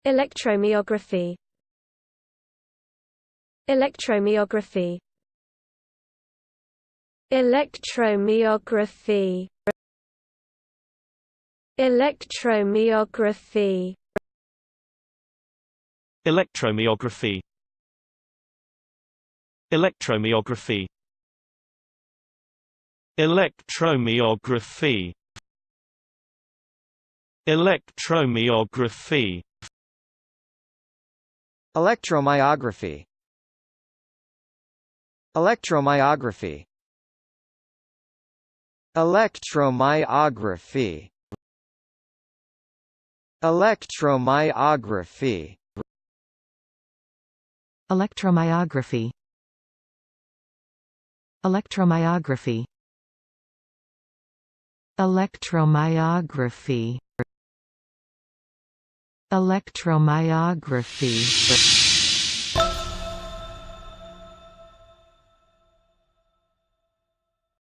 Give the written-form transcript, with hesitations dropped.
Electromyography. Electromyography. Electromyography. Electromyography. Electromyography. Electromyography. Electromyography. Electromyography. Electromyography. Electromyography. Electromyography. Electromyography. Electromyography. Electromyography. Electromyography. Electromyography.